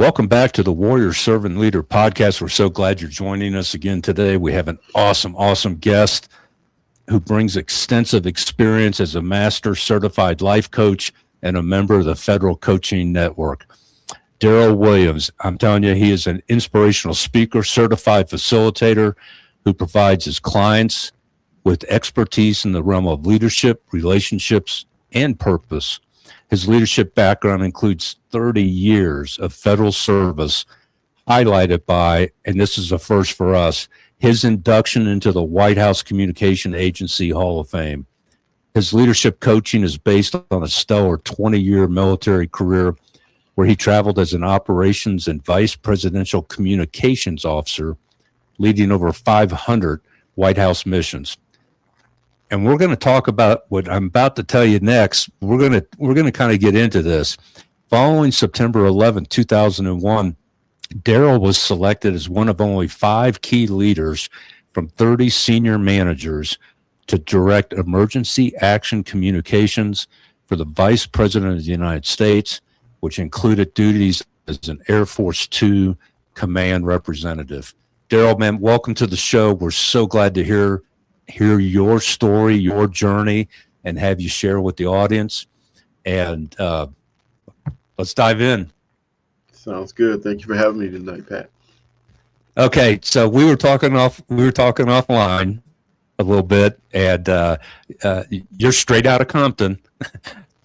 Welcome back to the Warrior Servant Leader podcast. We're so glad you're joining us again today. We have an awesome guest who brings extensive experience as a master certified life coach and a member of the Federal Coaching Network. Darrell Williams, I'm telling you, he is an inspirational speaker, certified facilitator who provides his clients with expertise in the realm of leadership, relationships, and purpose. His leadership background includes 30 years of federal service, highlighted by, and this is a first for us, his induction into the White House Communication Agency Hall of Fame. His leadership coaching is based on a stellar 20-year military career where he traveled as an operations and vice presidential communications officer, leading over 500 White House missions. And we're going to talk about what I'm about to tell you next. We're going to kind of get into this. Following September 11, 2001, Darrell was selected as one of only 5 key leaders from 30 senior managers to direct emergency action communications for the Vice President of the United States, which included duties as an Air Force II command representative. Darrell, man, welcome to the show. We're so glad to hear your story, your journey, and have you share with the audience. And let's dive in. Sounds good. Thank you for having me tonight, Pat. Okay, so we were talking offline a little bit, and you're straight out of Compton,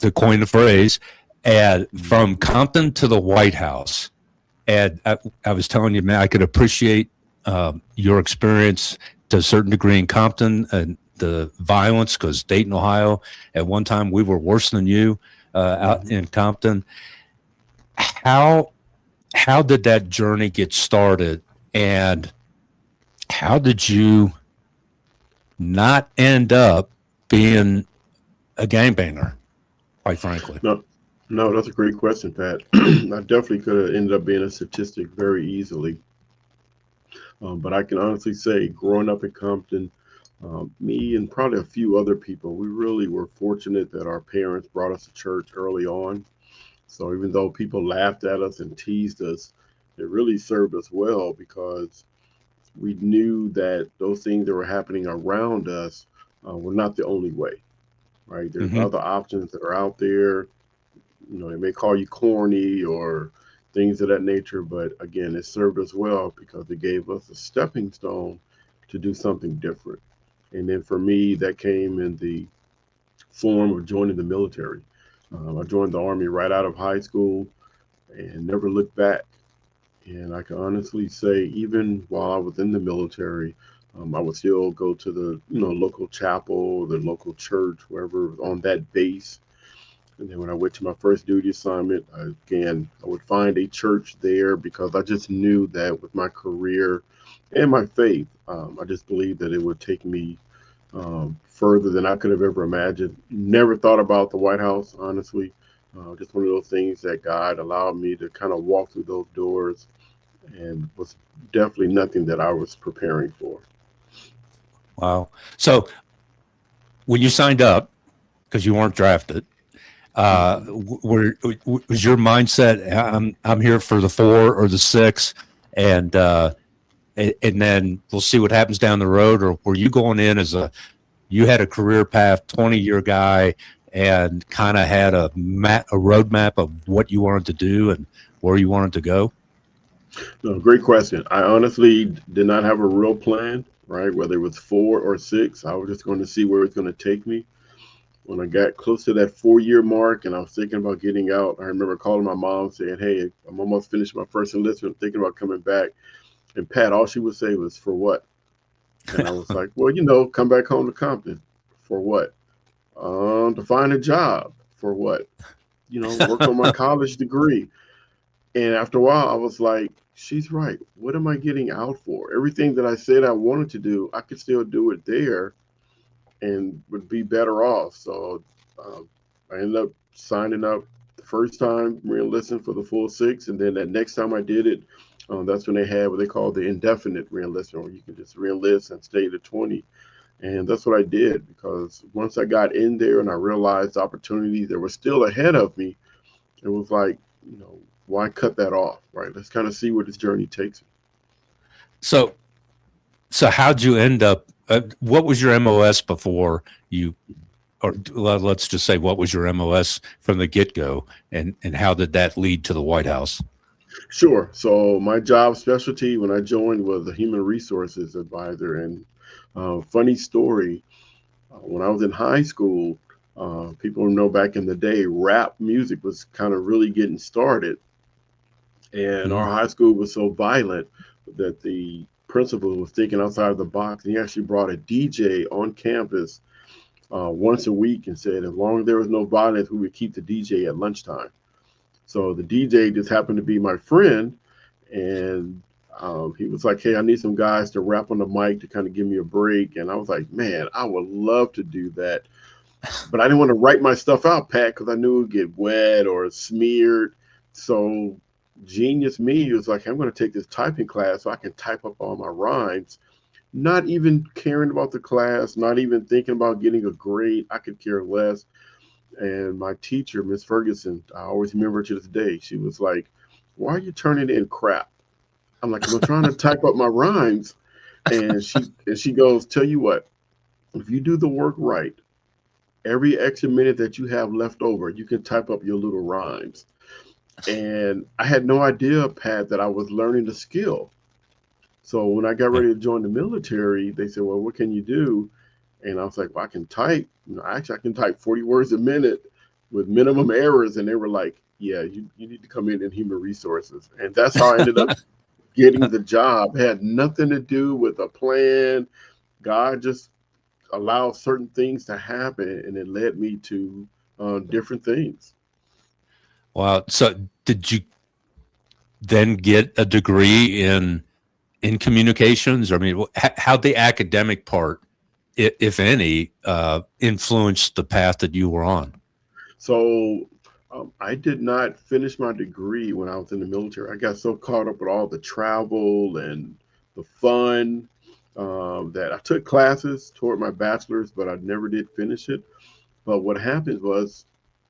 to coin the phrase, and from Compton to the White House. And I was telling you, man, I could appreciate your experience to a certain degree in Compton and the violence, because Dayton, Ohio, at one time we were worse than you out in Compton. How did that journey get started, and how did you not end up being a gangbanger, quite frankly? No, that's a great question, Pat. I definitely could have ended up being a statistic very easily. But I can honestly say, growing up in Compton, me and probably a few other people, we really were fortunate that our parents brought us to church early on. So even though people laughed at us and teased us, it really served us well, because we knew that those things that were happening around us were not the only way, right? There's other options that are out there. You know, they may call you corny or things of that nature, but again, it served us well because it gave us a stepping stone to do something different. And then for me, that came in the form of joining the military. I joined the Army right out of high school and never looked back. And I can honestly say, even while I was in the military, I would still go to the local chapel, the local church, wherever was on that base. And then when I went to my first duty assignment, I would find a church there, because I just knew that with my career and my faith, I just believed that it would take me further than I could have ever imagined. Never thought about the White House, honestly. Just one of those things that God allowed me to kind of walk through those doors, and was definitely nothing that I was preparing for. Wow. So when you signed up, because you weren't drafted, was your mindset, I'm here for the 4 or the 6, and then we'll see what happens down the road? Or were you going in as you had a career path, 20-year guy, and kind of had a roadmap of what you wanted to do and where you wanted to go? No, great question. I honestly did not have a real plan, right? Whether it was 4 or 6, I was just going to see where it's going to take me. When I got close to that 4-year mark and I was thinking about getting out, I remember calling my mom saying, "Hey, I'm almost finished my first enlistment, thinking about coming back." And Pat, all she would say was, "For what?" And I was like, "Well, come back home to Compton." "For what?" To find a job." "For what?" Work on my college degree. And after a while, I was like, she's right. What am I getting out for? Everything that I said I wanted to do, I could still do it there and would be better off. So I ended up signing up the first time, re-enlisting for the full 6. And then that next time I did it, that's when they had what they call the indefinite re-enlistment, where you can just re-enlist and stay to 20. And that's what I did, because once I got in there and I realized the opportunities that were still ahead of me, it was like, why cut that off, right? Let's kind of see where this journey takes me. So, so how'd you end up? What was your MOS before you, or let's just say, what was your MOS from the get go, and how did that lead to the White House? Sure. So my job specialty when I joined was a human resources advisor. And funny story, when I was in high school, people know back in the day, rap music was kind of really getting started. And our Mm. high school was so violent that the principal was thinking outside of the box. And he actually brought a DJ on campus once a week and said, as long as there was no violence, we would keep the DJ at lunchtime. So the DJ just happened to be my friend. And he was like, hey, I need some guys to rap on the mic to kind of give me a break. And I was like, man, I would love to do that. But I didn't want to write my stuff out, Pat, because I knew it would get wet or smeared. So genius me was like, I'm going to take this typing class so I can type up all my rhymes, not even caring about the class, not even thinking about getting a grade. I could care less. And my teacher, Miss Ferguson, I always remember to this day, she was like, why are you turning in crap? I'm like, I'm trying to type up my rhymes. And she goes, tell you what, if you do the work right, every extra minute that you have left over, you can type up your little rhymes. And I had no idea, Pat, that I was learning the skill. So when I got Yeah. ready to join the military, they said, well, what can you do? And I was like, well, I can type. Actually, I can type 40 words a minute with minimum errors. And they were like, yeah, you need to come in human resources. And that's how I ended up getting the job. It had nothing to do with a plan. God just allowed certain things to happen, and it led me to different things. Wow. So did you then get a degree in communications? I mean, how the academic part, if any, influenced the path that you were on? So I did not finish my degree when I was in the military. I got so caught up with all the travel and the fun that I took classes toward my bachelor's, but I never did finish it. But what happened was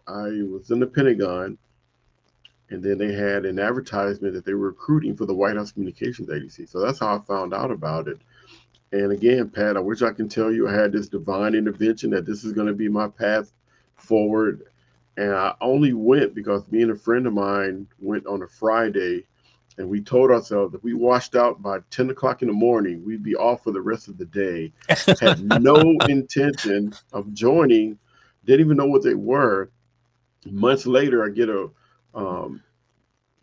I was in the Pentagon, and then they had an advertisement that they were recruiting for the White House Communications Agency. So that's how I found out about it. And again, Pat, I wish I can tell you I had this divine intervention that this is going to be my path forward. And I only went because me and a friend of mine went on a Friday, and we told ourselves if we washed out by 10 o'clock in the morning, we'd be off for the rest of the day. Had no intention of joining, didn't even know what they were. Months later, I get um,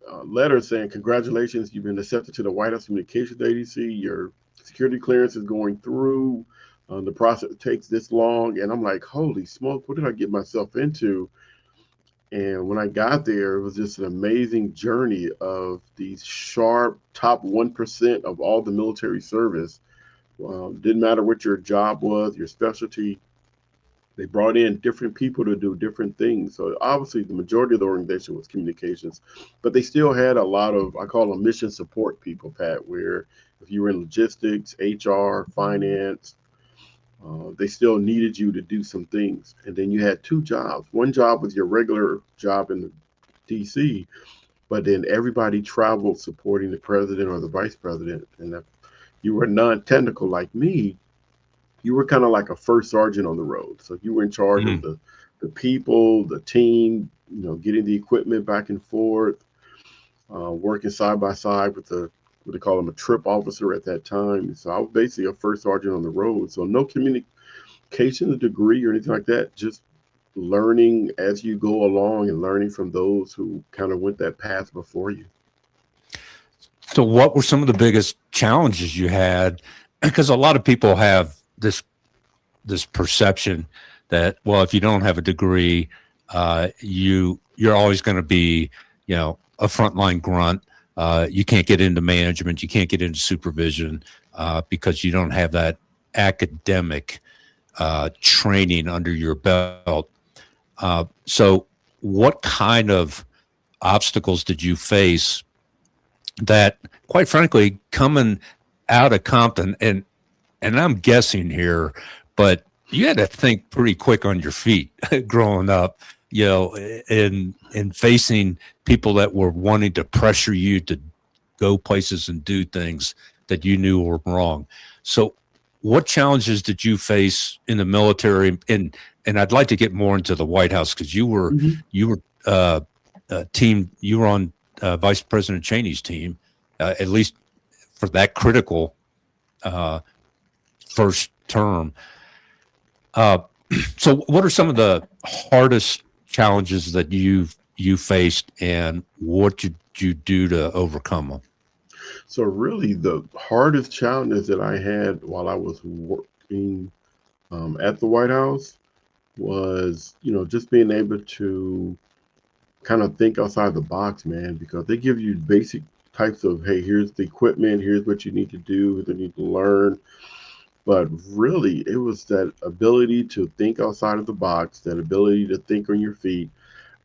a letter saying, congratulations, you've been accepted to the White House Communications Agency. Your security clearance is going through. The process takes this long. And I'm like, holy smoke, what did I get myself into? And when I got there, it was just an amazing journey of these sharp top 1% of all the military service. Didn't matter what your job was, your specialty. They brought in different people to do different things. So obviously the majority of the organization was communications, but they still had a lot of, I call them mission support people, Pat, where if you were in logistics, HR, finance, they still needed you to do some things. And then you had two jobs. One job was your regular job in the DC, but then everybody traveled supporting the president or the vice president. And if you were non-technical like me, you were kind of like a first sergeant on the road. So you were in charge of Mm. the people, the team, getting the equipment back and forth, working side by side with the what they call him a trip officer at that time. So I was basically a first sergeant on the road. So no communication degree or anything like that. Just learning as you go along and learning from those who kind of went that path before you. So what were some of the biggest challenges you had? Because a lot of people have this perception that, well, if you don't have a degree, you're always going to be, a frontline grunt. You can't get into management, you can't get into supervision because you don't have that academic training under your belt. So, what kind of obstacles did you face that, quite frankly, coming out of Compton, and I'm guessing here, but you had to think pretty quick on your feet growing up. you know, in facing people that were wanting to pressure you to go places and do things that you knew were wrong. So what challenges did you face in the military? And I'd like to get more into the White House, because you were on Vice President Cheney's team, at least for that critical first term. So what are some of the hardest challenges that you faced, and what did you do to overcome them? So really, the hardest challenges that I had while I was working at the White House was, just being able to kind of think outside the box, man, because they give you basic types of, hey, here's the equipment, here's what you need to do, what you need to learn. But really, it was that ability to think outside of the box, that ability to think on your feet.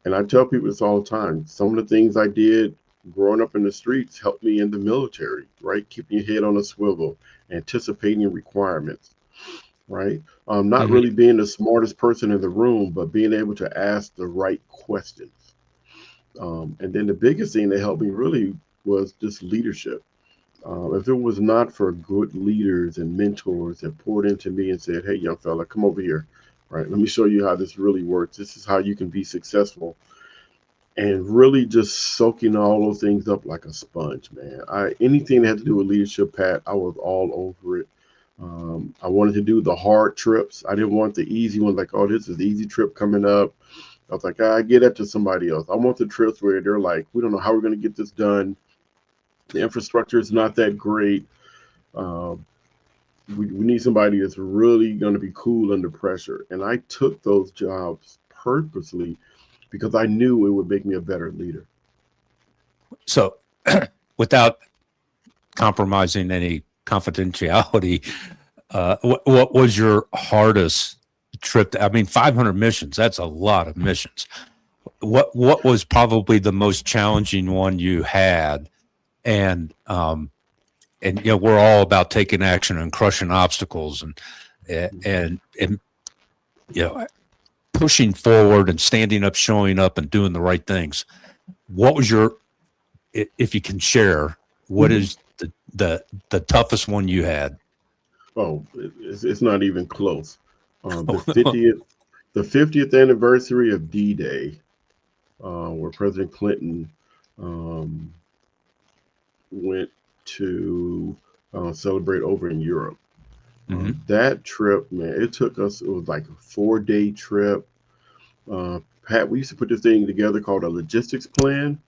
And I tell people this all the time. Some of the things I did growing up in the streets helped me in the military, right? Keeping your head on a swivel, anticipating requirements, right? Not really being the smartest person in the room, but being able to ask the right questions. And then the biggest thing that helped me really was just leadership. If it was not for good leaders and mentors that poured into me and said, hey, young fella, come over here, right? Let me show you how this really works. This is how you can be successful. And really just soaking all those things up like a sponge, man. Anything that had to do with leadership, Pat, I was all over it. I wanted to do the hard trips. I didn't want the easy ones, like, oh, this is the easy trip coming up. I was like, I get that to somebody else. I want the trips where they're like, we don't know how we're going to get this done. The infrastructure is not that great. We need somebody that's really going to be cool under pressure. And I took those jobs purposely because I knew it would make me a better leader. So without compromising any confidentiality, what was your hardest trip? I mean, 500 missions, that's a lot of missions. What was probably the most challenging one you had? And we're all about taking action and crushing obstacles and pushing forward and standing up, showing up, and doing the right things. What was if you can share, what is the toughest one you had? Oh, it's not even close. The 50th anniversary of D-Day, where President Clinton went to celebrate over in Europe. That trip, man, it was like a 4-day trip. Pat, we used to put this thing together called a logistics plan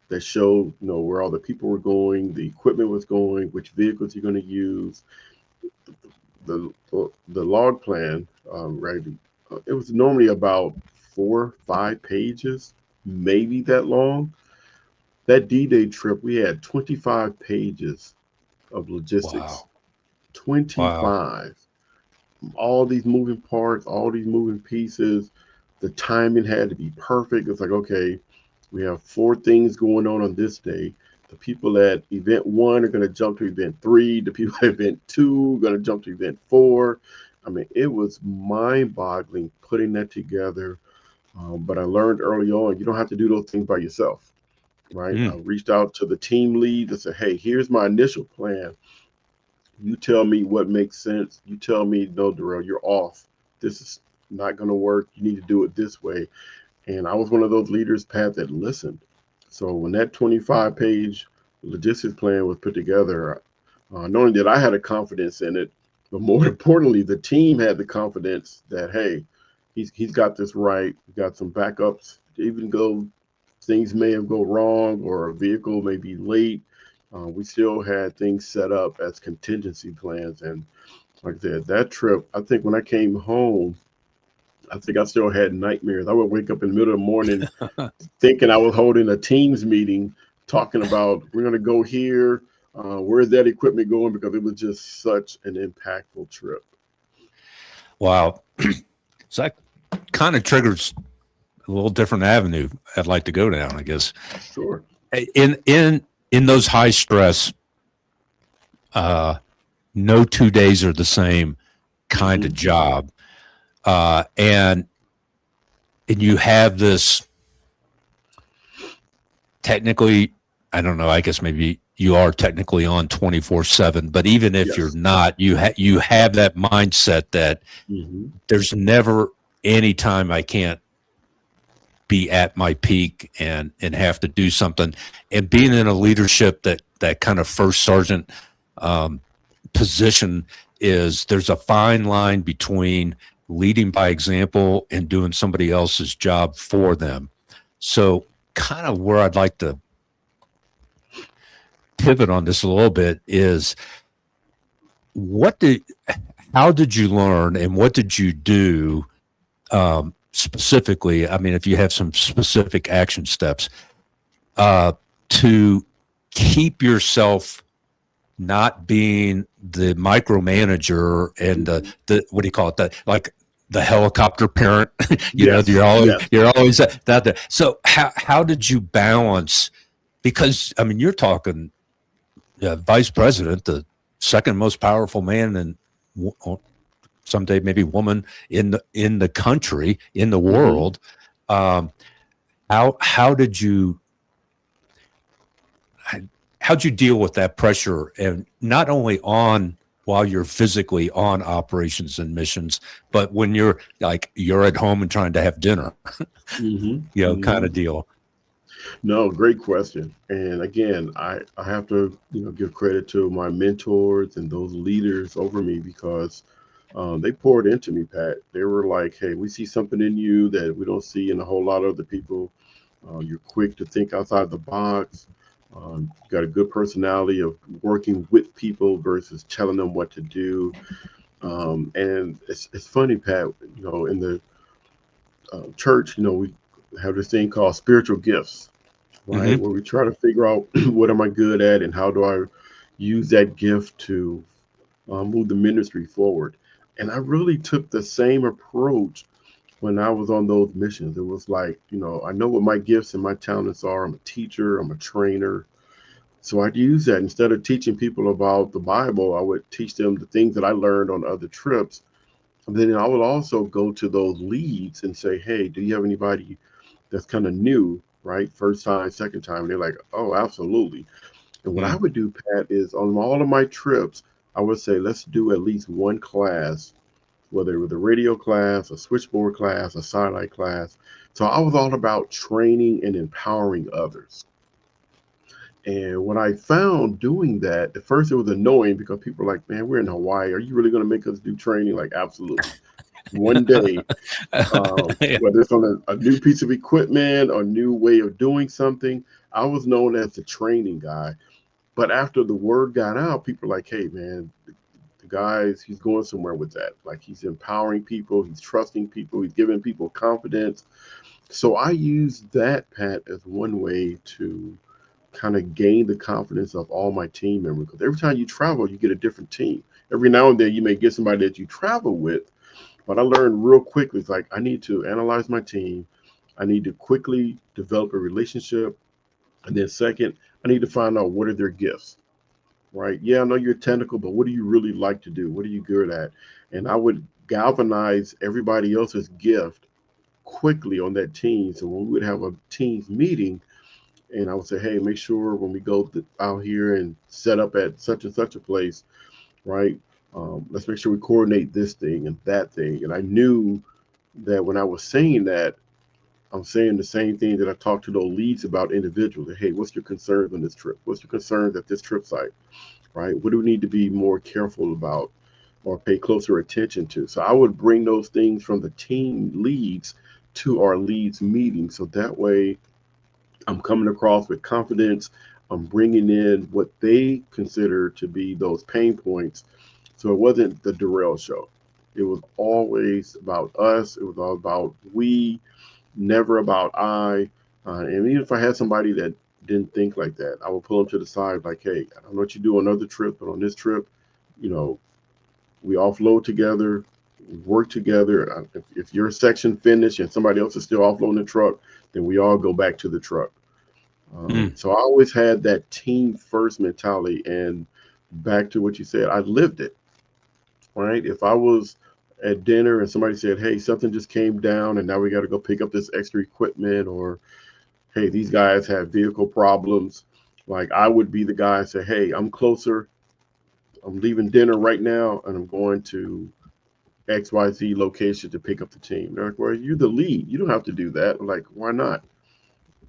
that showed, where all the people were going, the equipment was going, which vehicles you're going to use. The log plan, right? It was normally about 4 or 5 pages, maybe that long. That D-Day trip, we had 25 pages of logistics. Wow. 25. Wow. All these moving parts, all these moving pieces. The timing had to be perfect. It's like, okay, we have 4 things going on this day. The people at event 1 are going to jump to event 3. The people at event 2 are going to jump to event 4. I mean, it was mind-boggling putting that together. But I learned early on, you don't have to do those things by yourself. Right. I reached out to the team lead and said, hey, here's my initial plan. You tell me what makes sense. You tell me, no, Darrell, you're off. This is not going to work. You need to do it this way. And I was one of those leaders, Pat, that listened. So when that 25-page logistics plan was put together, knowing that I had a confidence in it, but more importantly, the team had the confidence that, hey, he's got this right. We got some backups, even though things may have gone wrong or a vehicle may be late. We still had things set up as contingency plans. And like I said, that trip, I think when I came home, I think I still had nightmares. I would wake up in the middle of the morning thinking I was holding a Teams meeting, talking about, we're going to go here. Where's that equipment going? Because it was just such an impactful trip. Wow. So that kind of triggers a little different avenue I'd like to go down, I guess. Sure. In those high stress, no 2 days are the same kind of job. And and you have this technically, I don't know, I guess maybe you are technically on 24/7, but even if you're Yes. not, you have that mindset that Hmm. there's never any time I can't be at my peak and have to do something. And being in a leadership that kind of first sergeant um, position is, there's a fine line between leading by example and doing somebody else's job for them. So kind of where I'd like to pivot on this a little bit is, what did how did you learn and what did you do specifically? I mean, if you have some specific action steps to keep yourself not being the micromanager and the what do you call it, like the helicopter parent. Yes. Yes. you're always that there. So how did you balance, because I mean, you're talking vice president, the second most powerful man and someday maybe woman in the country, in the Hmm. world. Um, how did you how'd you deal with that pressure, and not only on while you're physically on operations and missions, but when you're at home and trying to have dinner, Hmm. kind Hmm. of deal. No, great question. And again, I have to, give credit to my mentors and those leaders over me because they poured into me, Pat. They were like, hey, we see something in you that we don't see in a whole lot of other people. You're quick to think outside the box. Got a good personality of working with people versus telling them what to do. And it's funny, Pat, in the church, we have this thing called spiritual gifts, right? Mm-hmm. Where we try to figure out what am I good at and how do I use that gift to move the ministry forward. And I really took the same approach when I was on those missions. It was like, I know what my gifts and my talents are. I'm a teacher, I'm a trainer. So I'd use that instead of teaching people about the Bible. I would teach them the things that I learned on other trips. And then I would also go to those leads and say, hey, do you have anybody that's kind of new, right? First time, second time. And they're like, oh, absolutely. And what I Mm. would do, Pat, is on all of my trips, I would say, let's do at least one class, whether it was a radio class, a switchboard class, a sidelight class. So I was all about training and empowering others. And what I found doing that, at first it was annoying because people were like, man, we're in Hawaii. Are you really going to make us do training? Like, absolutely. One day, Yeah. whether it's on a new piece of equipment or new way of doing something, I was known as the training guy. But after the word got out, people were like, hey, man, the guy's, he's going somewhere with that. Like, he's empowering people, he's trusting people, he's giving people confidence. So I use that, Pat, as one way to kind of gain the confidence of all my team members. Because every time you travel, you get a different team. Every now and then, you may get somebody that you travel with. But I learned real quickly, it's like I need to analyze my team. I need to quickly develop a relationship. And then, second, I need to find out what are their gifts, right? Yeah, I know you're technical, but what do you really like to do? What are you good at? And I would galvanize everybody else's gift quickly on that team. So when we would have a team's meeting, and I would say, hey, make sure when we go out here and set up at such and such a place, right? Let's make sure we coordinate this thing and that thing. And I knew that when I was saying that, I'm saying the same thing that I talked to those leads about individually. Hey, what's your concerns on this trip? What's your concerns at this trip site? Right? What do we need to be more careful about or pay closer attention to? So I would bring those things from the team leads to our leads meeting. So that way I'm coming across with confidence. I'm bringing in what they consider to be those pain points. So it wasn't the Darrell show. It was always about us. It was all about we, never about I. And even if I had somebody that didn't think like that, I would pull them to the side, like, hey, I don't know what you do on other trips, but on this trip, you know, we offload together, work together. If your section finished and somebody else is still offloading the truck, then we all go back to the truck. Mm. So I always had that team first mentality. And back to what you said, I lived it, right? If I was at dinner and somebody said, hey, something just came down and now we got to go pick up this extra equipment, or hey, these guys have vehicle problems, like I would be the guy and say, hey, I'm closer. I'm leaving dinner right now and I'm going to XYZ location to pick up the team. They're like, well, you're the lead. You don't have to do that. I'm like, why not?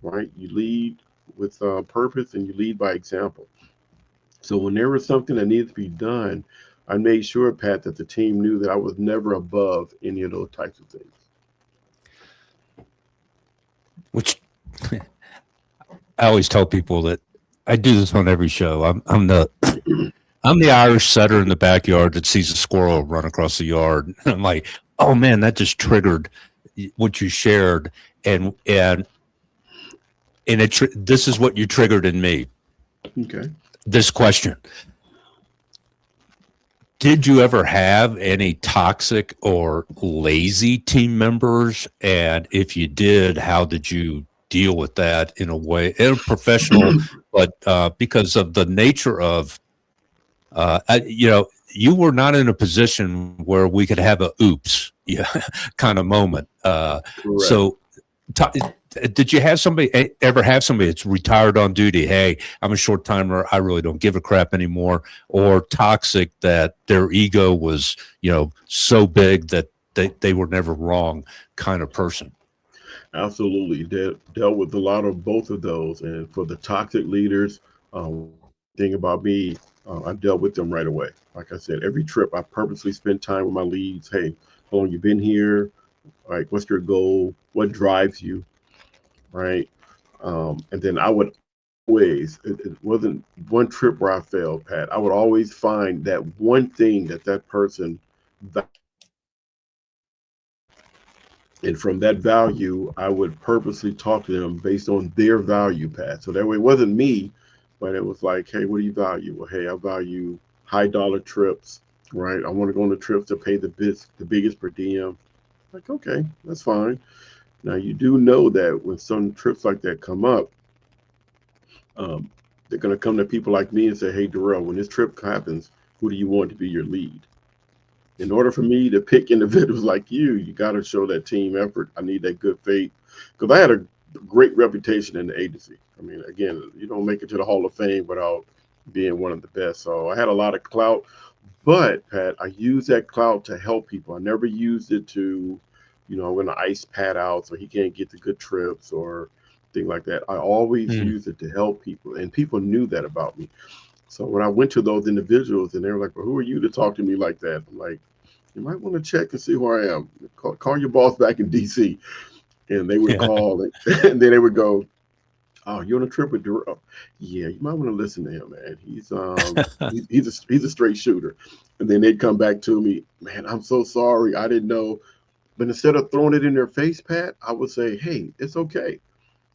Right? You lead with purpose and you lead by example. So when there was something that needed to be done, I made sure, Pat, that the team knew that I was never above any of those types of things. Which I always tell people that I do this on every show. I'm the Irish setter in the backyard that sees a squirrel run across the yard. And I'm like, oh man, that just triggered what you shared, and this is what you triggered in me. Okay. This question: did you ever have any toxic or lazy team members? And if you did, how did you deal with that in a way, in a professional, but because of the nature of, you were not in a position where we could have a oops kind of moment. Correct. So did you ever have somebody that's retired on duty? Hey, I'm a short timer. I really don't give a crap anymore. Or toxic that their ego was, so big that they were never wrong kind of person. Absolutely. Dealt with a lot of both of those. And for the toxic leaders, thing about me, I dealt with them right away. Like I said, every trip I purposely spend time with my leads. Hey, how long you been here? Like, what's your goal? What drives you? Right. And then I would always, it wasn't one trip where I failed, Pat. I would always find that one thing that person, and from that value, I would purposely talk to them based on their value, Pat. So that way it wasn't me, but it was like, hey, what do you value? Well, hey, I value high dollar trips, right? I want to go on the trips to pay the biggest per diem. Like, okay, that's fine. Now you do know that when some trips like that come up, um, they're going to come to people like me and say, hey, Darrell, when this trip happens, who do you want to be your lead? In order for me to pick individuals like you got to show that team effort. I need that good faith, because I had a great reputation in the agency. I mean, again, you don't make it to the Hall of Fame without being one of the best. So I had a lot of clout, but Pat, I used that clout to help people. I never used it to, I'm going to ice Pat out so he can't get the good trips or thing like that. I always used it to help people, and people knew that about me. So when I went to those individuals and they were like, well, who are you to talk to me like that? I'm like, you might want to check and see who I am. Call your boss back in DC. And they would call and then they would go, oh, you're on a trip with Darrell. Yeah, you might want to listen to him, man. He's a straight shooter. And then they'd come back to me, man, I'm so sorry. I didn't know. But instead of throwing it in their face, Pat, I would say, hey, it's okay.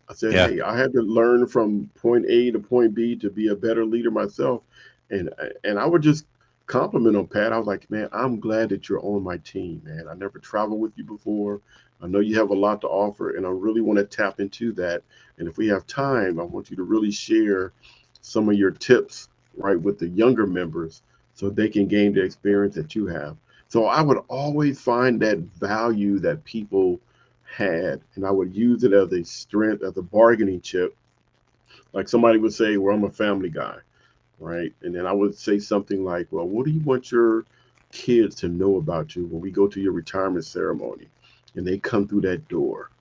I said, hey, I had to learn from point A to point B to be a better leader myself. And I would just compliment on Pat. I was like, man, I'm glad that you're on my team, man. I never traveled with you before. I know you have a lot to offer, and I really want to tap into that. And if we have time, I want you to really share some of your tips, right, with the younger members so they can gain the experience that you have. So I would always find that value that people had, and I would use it as a strength, as a bargaining chip. Like somebody would say, well, I'm a family guy, right? And then I would say something like, well, what do you want your kids to know about you when we go to your retirement ceremony and they come through that door,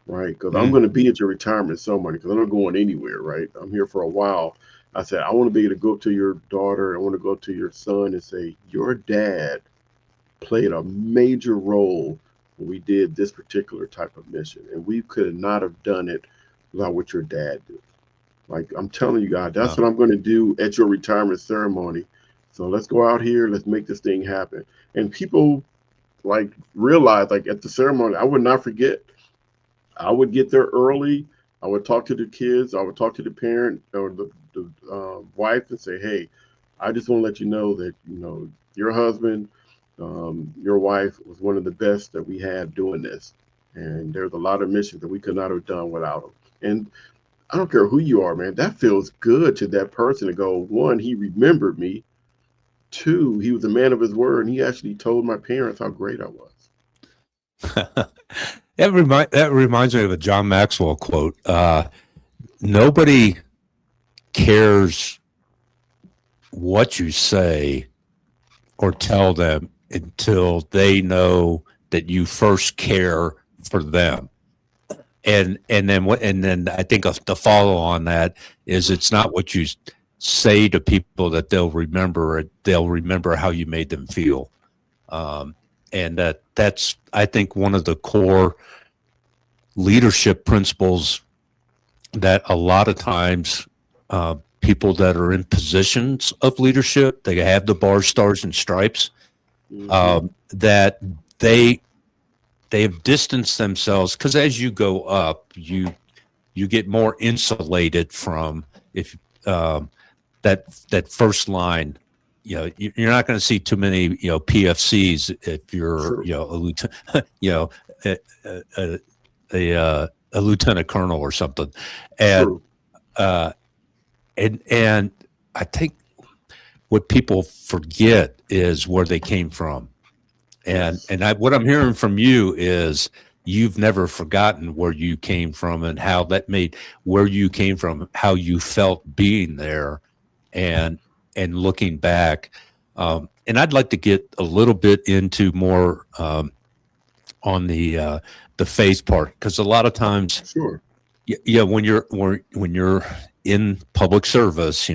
right? Because I'm going to be at your retirement ceremony because I'm not going anywhere, right? I'm here for a while. I said, I want to be able to go to your daughter. I want to go to your son and say, your dad played a major role when we did this particular type of mission. And we could not have done it without what your dad did. Like, I'm telling you guys, that's what I'm going to do at your retirement ceremony. So let's go out here. Let's make this thing happen. And people like realize, like at the ceremony, I would not forget. I would get there early. I would talk to the kids. I would talk to the parent or the wife and say, hey, I just want to let you know that, your husband, your wife was one of the best that we had doing this. And there's a lot of missions that we could not have done without him. And I don't care who you are, man. That feels good to that person to go, one, he remembered me. Two, he was a man of his word, and he actually told my parents how great I was. That reminds me of a John Maxwell quote. Nobody cares what you say or tell them until they know that you first care for them. And then I think the follow on that is it's not what you say to people that they'll remember it. They'll remember how you made them feel. And that's, I think, one of the core leadership principles that a lot of times people that are in positions of leadership, they have the bars, stars, and stripes, that they've distanced themselves, because as you go up, you get more insulated from that first line. You're not going to see too many PFCs if you're a lieutenant, a lieutenant colonel or something, and and I think what people forget is where they came from. And what I'm hearing from you is you've never forgotten where you came from and how that made where you came from, how you felt being there, and looking back. And I'd like to get a little bit into more on the faith part, because a lot of times, when you're in public service,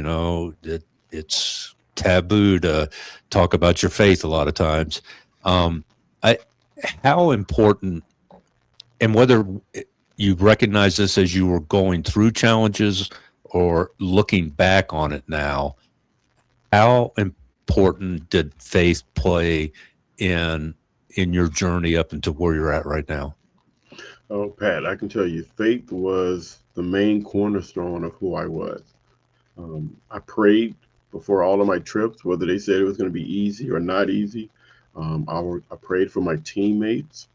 it's taboo to talk about your faith a lot of times. How important, and whether you recognize this as you were going through challenges or looking back on it now, how important did faith play in your journey up into where you're at right now? Oh, Pat, I can tell you, faith was the main cornerstone of who I was. I prayed before all of my trips, whether they said it was going to be easy or not easy. I prayed for my teammates,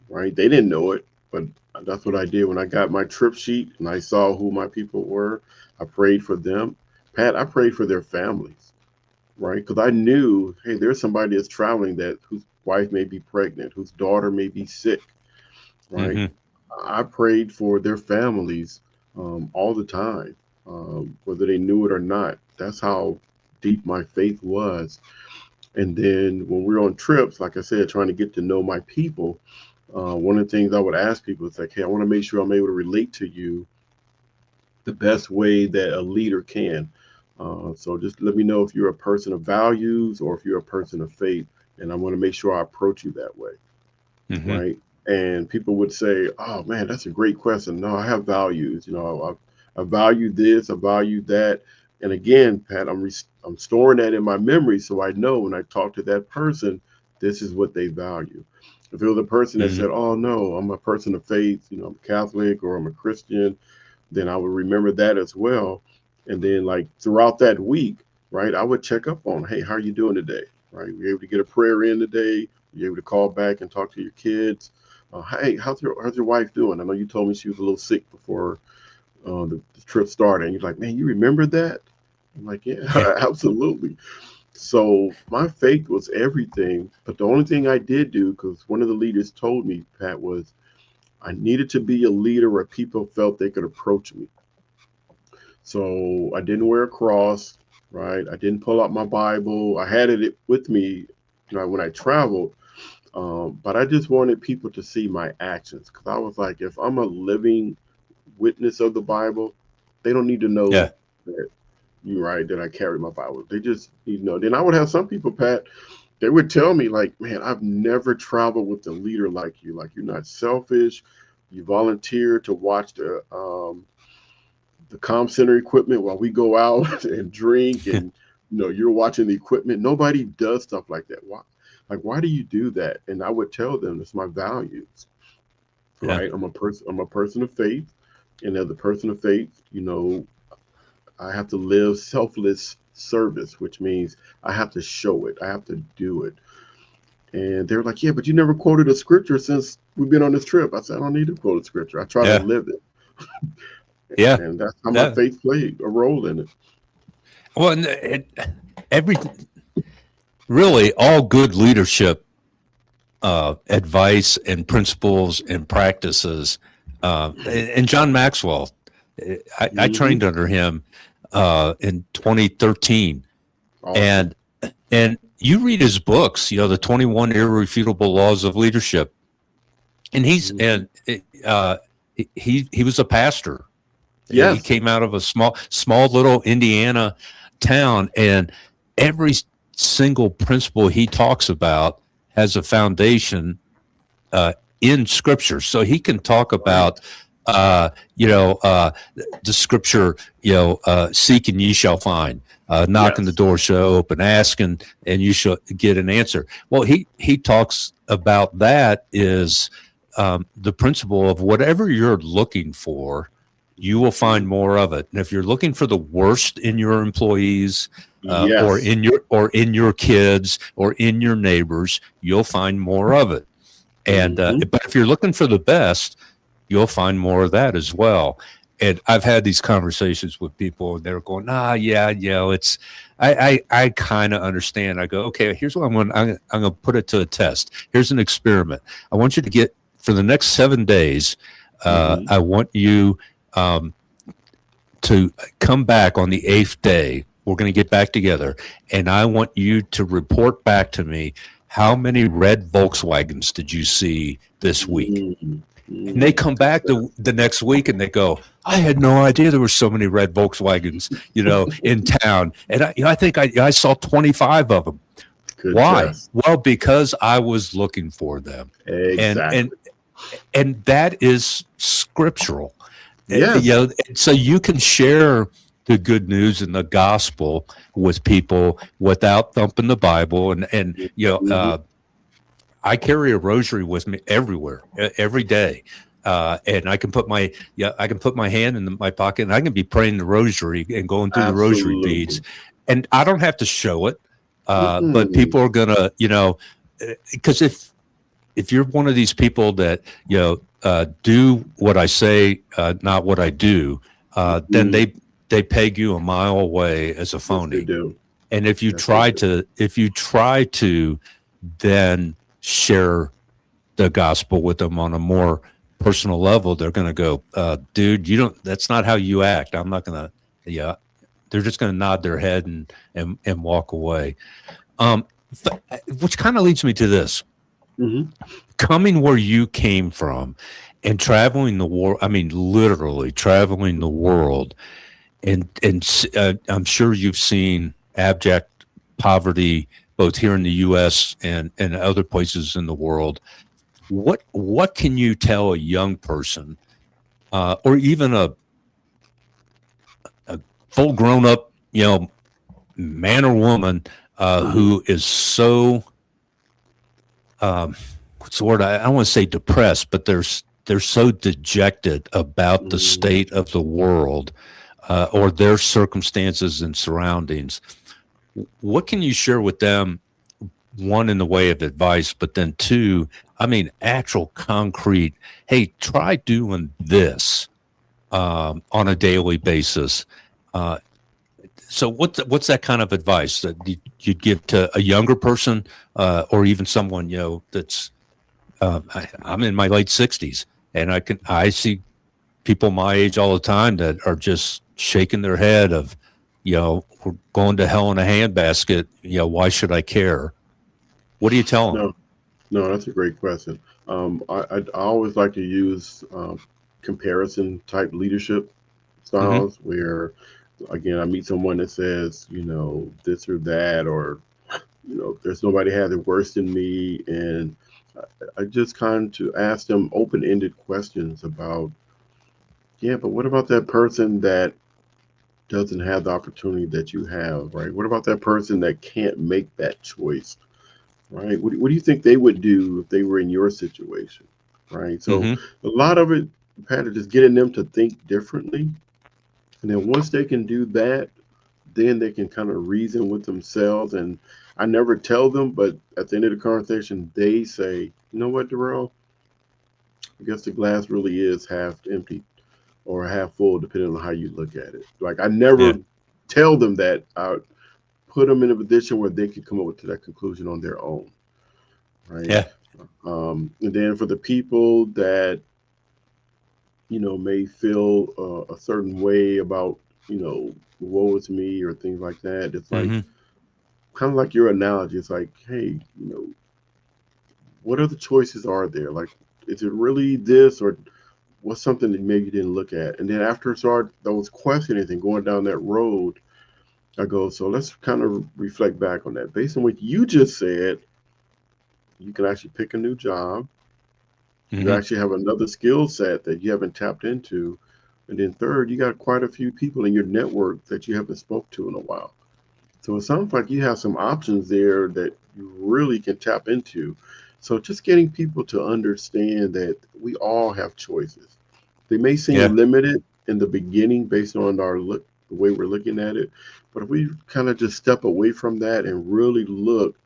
right? They didn't know it, but that's what I did when I got my trip sheet and I saw who my people were. I prayed for them. Pat, I prayed for their families, right? Because I knew, hey, there's somebody that's traveling whose wife may be pregnant, whose daughter may be sick, right? Mm-hmm. I prayed for their families all the time, whether they knew it or not. That's how deep my faith was. And then when we're on trips, like I said, trying to get to know my people, one of the things I would ask people is like, hey, I want to make sure I'm able to relate to you the best way that a leader can. So just let me know if you're a person of values or if you're a person of faith. And I want to make sure I approach you that way. Mm-hmm. Right. And people would say, oh, man, that's a great question. No, I have values. I value this. I value that. And again, Pat, I'm storing that in my memory so I know when I talk to that person, this is what they value. If it was a person that said, oh, no, I'm a person of faith, I'm Catholic or I'm a Christian, then I would remember that as well. And then like throughout that week, right, I would check up on, hey, how are you doing today? Right. Were you able to get a prayer in today? Were you able to call back and talk to your kids? Hey, how's your wife doing? I know you told me she was a little sick before the trip started. And you're like, man, you remember that? I'm like, yeah, absolutely. So my faith was everything. But the only thing I did do, because one of the leaders told me, Pat, was I needed to be a leader where people felt they could approach me. So I didn't wear a cross, right? I didn't pull out my Bible. I had it with me, when I traveled. But I just wanted people to see my actions, because I was like, if I'm a living witness of the Bible, they don't need to know that you're right, that I carry my Bible. They just need to know. Then I would have some people, Pat, they would tell me like, man, I've never traveled with a leader like you. Like, you're not selfish. You volunteer to watch the comm center equipment while we go out and drink, and you're watching the equipment. Nobody does stuff like that. Why do you do that? And I would tell them it's my values, right? I'm a person of faith, and as a person of faith, I have to live selfless service, which means I have to show it. I have to do it. And they're like, yeah, but you never quoted a scripture since we've been on this trip. I said, I don't need to quote a scripture. I try to live it. And that's how my faith played a role in it. Well, and really all good leadership advice and principles and practices. And John Maxwell, I trained under him in 2013, Awesome. and you read his books, the 21 Irrefutable Laws of Leadership, and he was a pastor. He Yes. came out of a small little Indiana town, and every single principle he talks about has a foundation in Scripture. So he can talk about, the Scripture, seek and ye shall find, knock and the Yes. door shall open, ask and you shall get an answer. Well, he talks about that is the principle of whatever you're looking for, you will find more of it. And if you're looking for the worst in your employees, or Yes. in your kids or in your neighbors, you'll find more of it. And but if you're looking for the best, you'll find more of that as well. And I've had these conversations with people, and they're going, it's. I kind of understand. I go, okay, here's what I'm going to put it to a test. Here's an experiment. I want you to get for the next 7 days. I want you to come back on the 8th day. We're going to get back together, and I want you to report back to me how many red Volkswagens did you see this week? And they come back the next week and they go, I had no idea there were so many red Volkswagens, in town. And I think I saw 25 of them. Good Why? test. Well, because I was looking for them. Exactly. And that is scriptural. Yes. So you can share the good news and the gospel with people without thumping the Bible. I carry a rosary with me everywhere, every day. And I can put my hand in my pocket and I can be praying the rosary and going through the rosary beads, and I don't have to show it. But people are gonna, because if you're one of these people that, do what I say, not what I do, then they peg you a mile away as a phony. Yes, they do. And if you try to then share the gospel with them on a more personal level, they're going to go, dude, that's not how you act. I'm not going to, they're just going to nod their head and walk away. Which kind of leads me to this. Coming where you came from and traveling the world, I mean, literally traveling the world, and I'm sure you've seen abject poverty both here in the U.S. and other places in the world. What can you tell a young person, or even a full grown up, man or woman who is so what's the word? I don't want to say depressed, but they're so dejected about the state of the world or their circumstances and surroundings. What can you share with them? One, in the way of advice, but then two, actual concrete, hey, try doing this on a daily basis. So what's that kind of advice that you'd give to a younger person or even someone, that's I'm in my late 60s, and I see people my age all the time that are just shaking their head of, we're going to hell in a handbasket. Why should I care? What do you tell them? No, that's a great question. I always like to use comparison type leadership styles where, again, I meet someone that says, this or that, or, there's nobody has it worse than me. And I just kind of ask them open-ended questions about, but what about that person that doesn't have the opportunity that you have, right? What about that person that can't make that choice, right? What do you think they would do if they were in your situation, right? So a lot of it, Pat, is just getting them to think differently. And then once they can do that, then they can kind of reason with themselves. And I never tell them, but at the end of the conversation, they say, you know what, Darrell? I guess the glass really is half empty or half full, depending on how you look at it. Like, I never tell them that out, put them in a position where they can come up with that conclusion on their own, right? Yeah. And then for the people that, may feel a certain way about, woe is me or things like that, it's like Mm-hmm. kind of like your analogy. It's like, hey, what other choices are there? Like, is it really this, or what's something that maybe you didn't look at? And then after I started those questioning and going down that road, I go, so let's kind of reflect back on that. Based on what you just said, you can actually pick a new job. You Mm-hmm. actually have another skill set that you haven't tapped into. And then third, you got quite a few people in your network that you haven't spoke to in a while. So it sounds like you have some options there that you really can tap into. So just getting people to understand that we all have choices. They may Yeah. seem limited in the beginning based on the way we're looking at it. But if we kind of just step away from that and really look,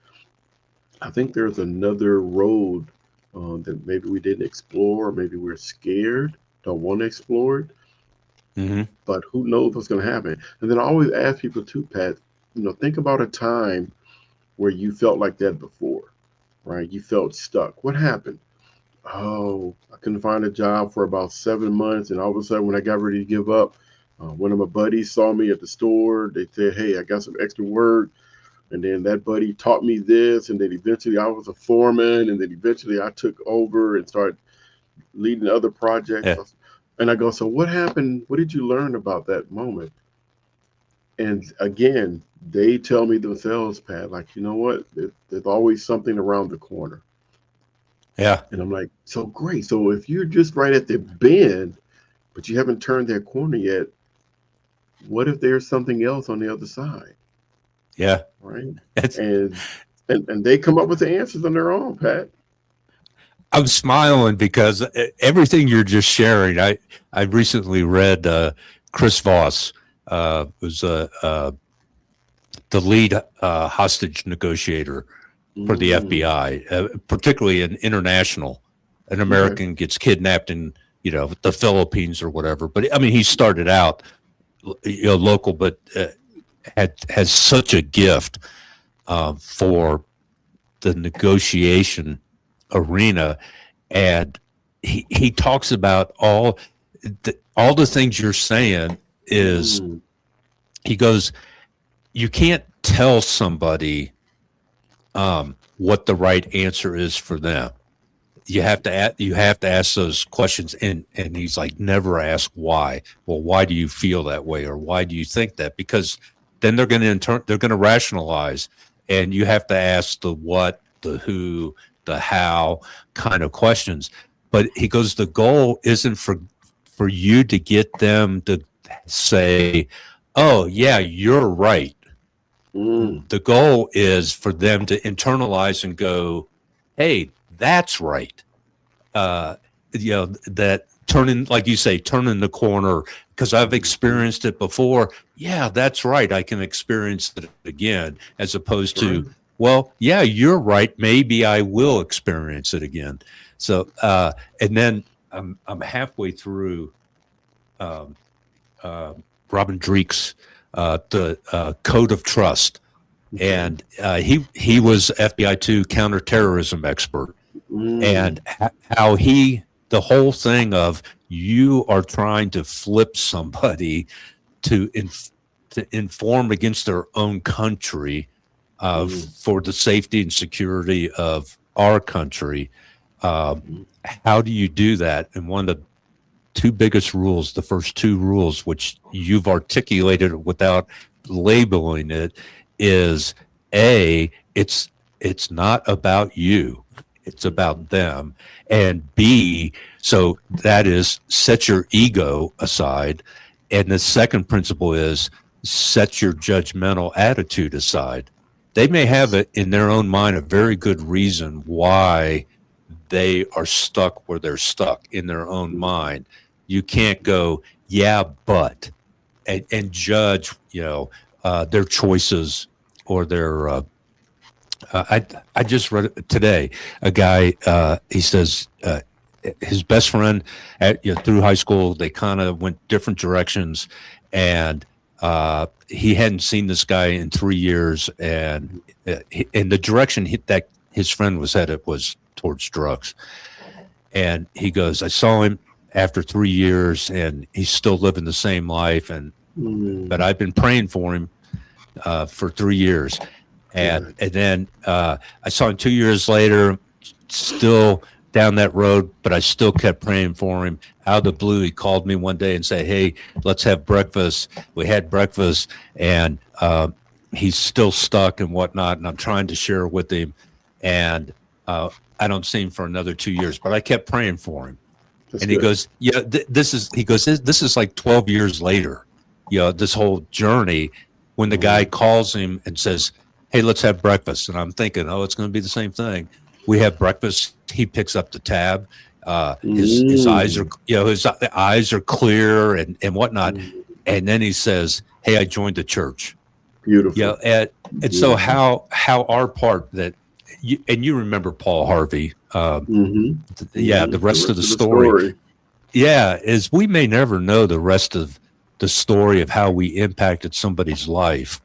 I think there's another road that maybe we didn't explore, or maybe we're scared, don't want to explore it, Mm-hmm. but who knows what's going to happen. And then I always ask people too, Pat, think about a time where you felt like that before, right? You felt stuck. What happened? Oh, I couldn't find a job for about 7 months. And all of a sudden, when I got ready to give up, one of my buddies saw me at the store. They said, hey, I got some extra work. And then that buddy taught me this. And then eventually I was a foreman. And then eventually I took over and started leading other projects. Yeah. And I go, so what happened? What did you learn about that moment? And again, they tell me themselves, Pat, like, you know what? There's always something around the corner. Yeah. And I'm like, so great. So if you're just right at the bend, but you haven't turned that corner yet, what if there's something else on the other side? Yeah. Right. It's, And they come up with the answers on their own, Pat. I'm smiling because everything you're just sharing. I recently read Chris Voss was the lead hostage negotiator for the Mm, FBI, particularly in international. An okay. American gets kidnapped in the Philippines or whatever. But I mean, he started out local, but has such a gift for the negotiation arena, and he talks about all the things you're saying. Is Mm, he goes, you can't tell somebody what the right answer is for them. You have to ask those questions, and he's like, never ask why. Well, why do you feel that way, or why do you think that? Because then they're going to rationalize, and you have to ask the what, the who, the how kind of questions. But he goes, the goal isn't for you to get them to say, oh yeah, you're right. mm, The goal is for them to internalize and go, hey, that's right. uh, that turning, like you say, turning the corner, because I've mhm. experienced it before. Yeah, that's right. I can experience it again, as opposed Right. to, well, yeah, you're right. Maybe I will experience it again. So, and then I'm halfway through um, uh, Robin Dreek's the Code of Trust, Okay. and he was FBI 2 counterterrorism expert, Mm, and how the whole thing of you are trying to flip somebody to to inform against their own country mm, for the safety and security of our country. Uh, mm, how do you do that? And one of the two biggest rules, the first two rules, which you've articulated without labeling it, is A, it's not about you, it's mhm, about them. And B, so that is, set your ego aside. And the second principle is, set your judgmental attitude aside. They may have yes. it in their own mind a very good reason why they are stuck where they're stuck in their own Mm, mind. You can't go, yeah, but, and judge, their choices or their. I just read it today. A guy, he says, his best friend through high school, they kind of went different directions, and he hadn't seen this guy in 3 years, and the direction that his friend was headed was towards drugs. And he goes, I saw him after 3 years, and he's still living the same life. But I've been praying for him for 3 years. And then I saw him 2 years later, still down that road, but I still kept praying for him. Out of the blue, he called me one day and said, hey, let's have breakfast. We had breakfast, and he's still stuck and whatnot, and I'm trying to share with him. And I don't see him for another 2 years, but I kept praying for him. That's and he good. Goes, yeah, this is like 12 years later, this whole journey, when the guy calls him and says, hey, let's have breakfast. And I'm thinking, oh, it's going to be the same thing. We have breakfast. He picks up the tab. His eyes are, his eyes are clear and whatnot. And then he says, hey, I joined the church. Beautiful. And so how our part that, you remember Paul Harvey. The rest of the story. Yeah, is we may never know the rest of the story of how we impacted somebody's life.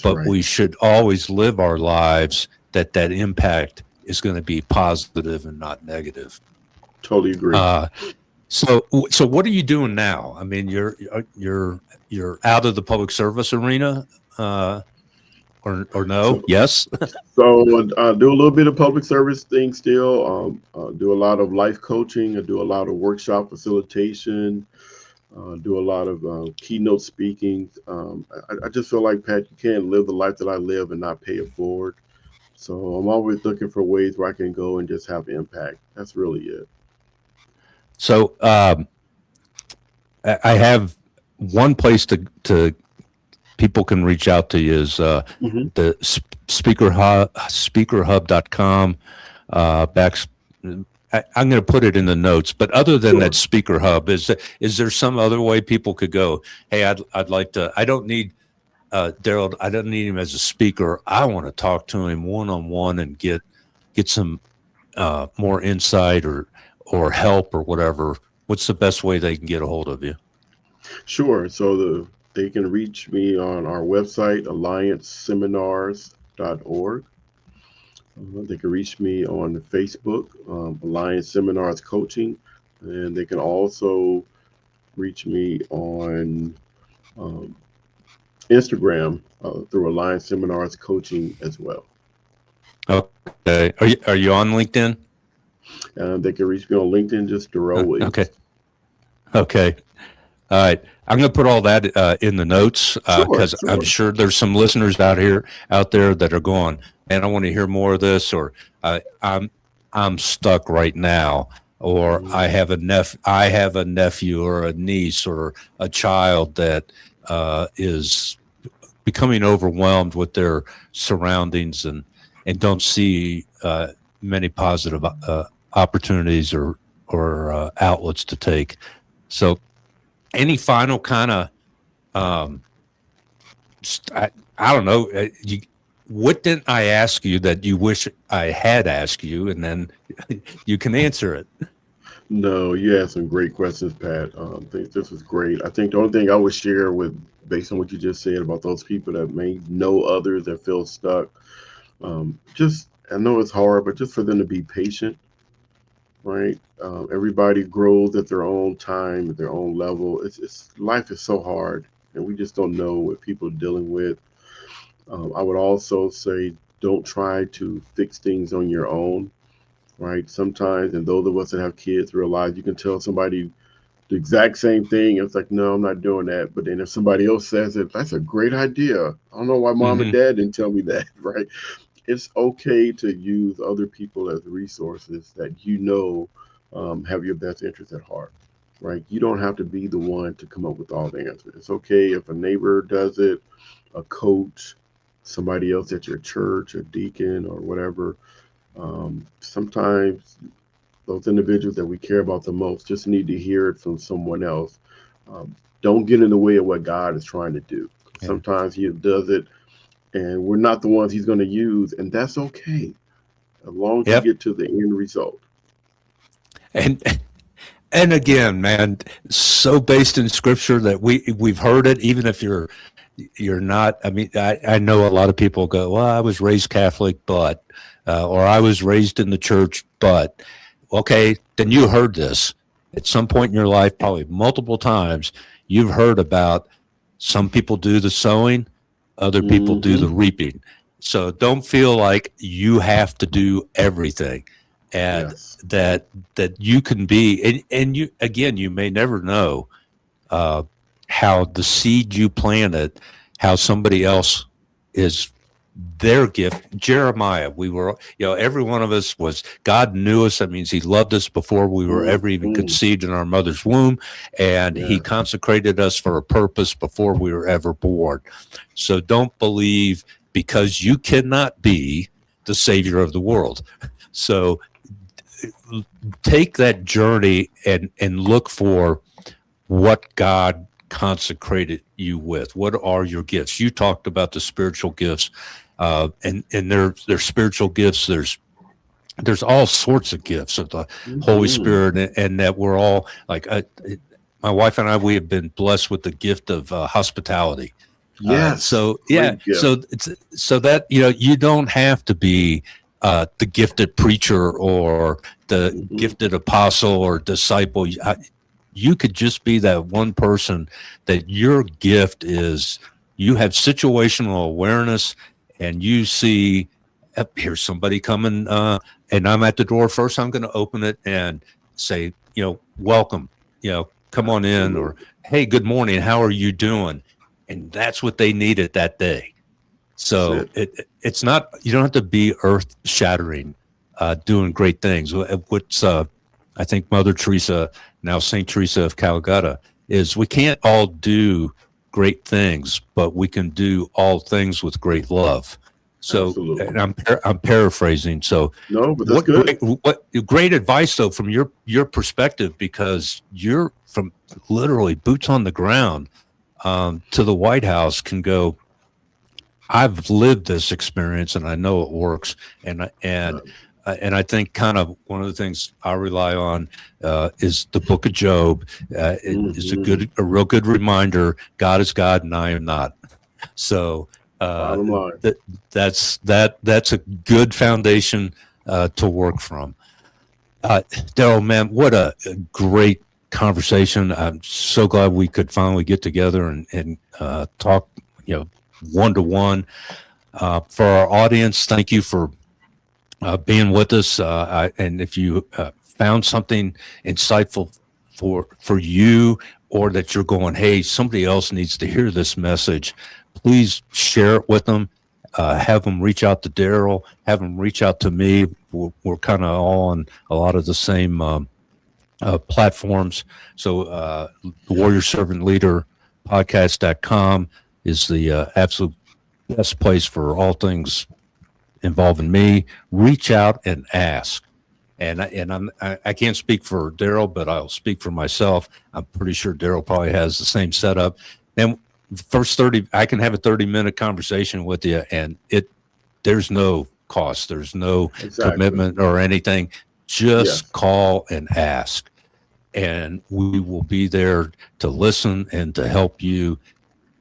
But we should always live our lives that impact is going to be positive and not negative. Totally agree. So what are you doing now? I mean, you're out of the public service arena, or no? Yes. So I do a little bit of public service thing still. Do a lot of life coaching. I do a lot of workshop facilitation. Do a lot of keynote speaking. I just feel like, Pat, you can't live the life that I live and not pay it forward. So I'm always looking for ways where I can go and just have impact. That's really it. So I have one place to people can reach out to you is the speakerhub.com. I'm going to put it in the notes, but other than that Speaker Hub, is there some other way people could go, hey, I'd like to, I don't need Darrell, I don't need him as a speaker. I want to talk to him one-on-one and get some more insight or help or whatever. What's the best way they can get a hold of you? Sure. So they can reach me on our website, allianceseminars.org. They can reach me on Facebook, Alliance Seminars Coaching, and they can also reach me on Instagram through Alliance Seminars Coaching as well. Okay. Are you on LinkedIn? They can reach me on LinkedIn, just Darrell Williams. Okay. All right. I'm going to put all that in the notes because I'm sure there's some listeners out there that are going, man, I want to hear more of this, or I'm stuck right now, or I have a nephew or a niece or a child that is becoming overwhelmed with their surroundings and don't see many positive opportunities or outlets to take. So any final kind of, I don't know, what didn't I ask you that you wish I had asked you, and then you can answer it? No, you had some great questions, Pat. I think this was great. I think the only thing I would share based on what you just said about those people that may know others that feel stuck, I know it's hard, but just for them to be patient, right? Everybody grows at their own time, at their own level. Life is so hard, and we just don't know what people are dealing with. I would also say, don't try to fix things on your own, right? Sometimes, and those of us that have kids realize you can tell somebody the exact same thing. It's like, no, I'm not doing that. But then if somebody else says it, that's a great idea. I don't know why mom and dad didn't tell me that, right? It's okay to use other people as resources that have your best interest at heart, right? You don't have to be the one to come up with all the answers. It's okay if a neighbor does it, a coach, somebody else at your church, a deacon or whatever. Sometimes those individuals that we care about the most just need to hear it from someone else. Don't get in the way of what God is trying to do. Yeah. Sometimes he does it and we're not the ones he's going to use, and that's okay as long as you get to the end result. And And again, man, so based in scripture that we've heard it, even if you're not. I mean, I know a lot of people go, well, I was raised Catholic, but, or I was raised in the church, but, okay, then you heard this at some point in your life, probably multiple times. You've heard about some people do the sowing, other people do the reaping. So don't feel like you have to do everything, and that you can be, and you, again, you may never know how the seed you planted, how somebody else is their gift. Jeremiah, we were, every one of us was, God knew us. That means he loved us before we were ever even conceived in our mother's womb. And he consecrated us for a purpose before we were ever born. So don't believe because you cannot be the savior of the world. So take that journey and look for what God consecrated you with. What are your gifts? You talked about the spiritual gifts, and there's spiritual gifts. There's all sorts of gifts of the Holy Spirit, and that we're all like, my wife and I, we have been blessed with the gift of hospitality. Yes. So that, you don't have to be the gifted preacher or the gifted apostle or disciple. You could just be that one person that your gift is, you have situational awareness, and you see, here's somebody coming, and I'm at the door first. I'm going to open it and say, welcome, come on in, or, hey, good morning. How are you doing? And that's what they needed that day. So it's not, you don't have to be earth shattering, doing great things. What's, I think Mother Teresa, now St. Teresa of Calcutta, is we can't all do great things, but we can do all things with great love. So, and I'm paraphrasing. So, no, but that's good. What great advice though, from your perspective, because you're from literally boots on the ground to the White House, can go, I've lived this experience and I know it works. And I think kind of one of the things I rely on is the Book of Job. It is a real good reminder. God is God and I am not. So that's a good foundation to work from. Darrell, man, what a great conversation. I'm so glad we could finally get together and talk, one-to-one. For our audience, thank you for being with us. And if you found something insightful for you, or that you're going, hey, somebody else needs to hear this message, please share it with them. Have them reach out to Darrell, have them reach out to me. We're kind of all on a lot of the same platforms. So the Warrior Servant Leader podcast.com is the absolute best place for all things involving me. Reach out and ask. And I can't speak for Darrell, but I'll speak for myself. I'm pretty sure Darrell probably has the same setup. And the first 30, I can have a 30-minute conversation with you, and there's no cost, there's no commitment or anything. Just call and ask, and we will be there to listen and to help you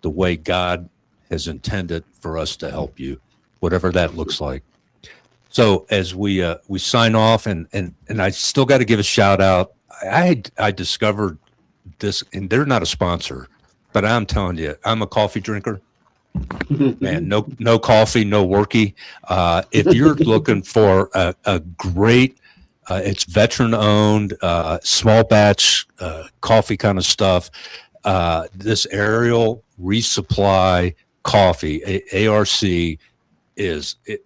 the way God has intended for us to help you, whatever that looks like. So as we sign off, and I still got to give a shout out. I discovered this, and they're not a sponsor, but I'm telling you, I'm a coffee drinker. Man, no coffee, no worky. If you're looking for a great, it's veteran owned, small batch coffee kind of stuff, this Ariel Resupply Coffee, ARC,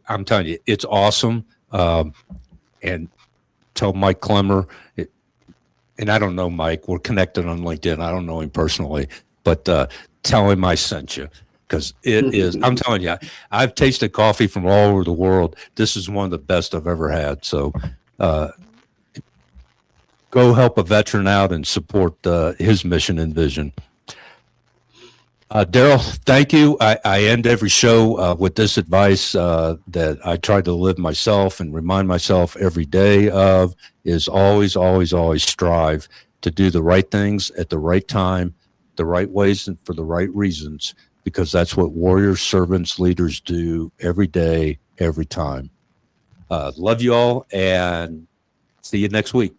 I'm telling you, it's awesome. And tell Mike Clemmer, and I don't know Mike, we're connected on LinkedIn. I don't know him personally, but tell him I sent you, because it is, I'm telling you, I've tasted coffee from all over the world. This is one of the best I've ever had. So go help a veteran out and support his mission and vision. Darrell, thank you. I end every show with this advice that I try to live myself and remind myself every day of, is always, always, always strive to do the right things at the right time, the right ways, and for the right reasons, because that's what warriors, servants, leaders do every day, every time. Love you all, and see you next week.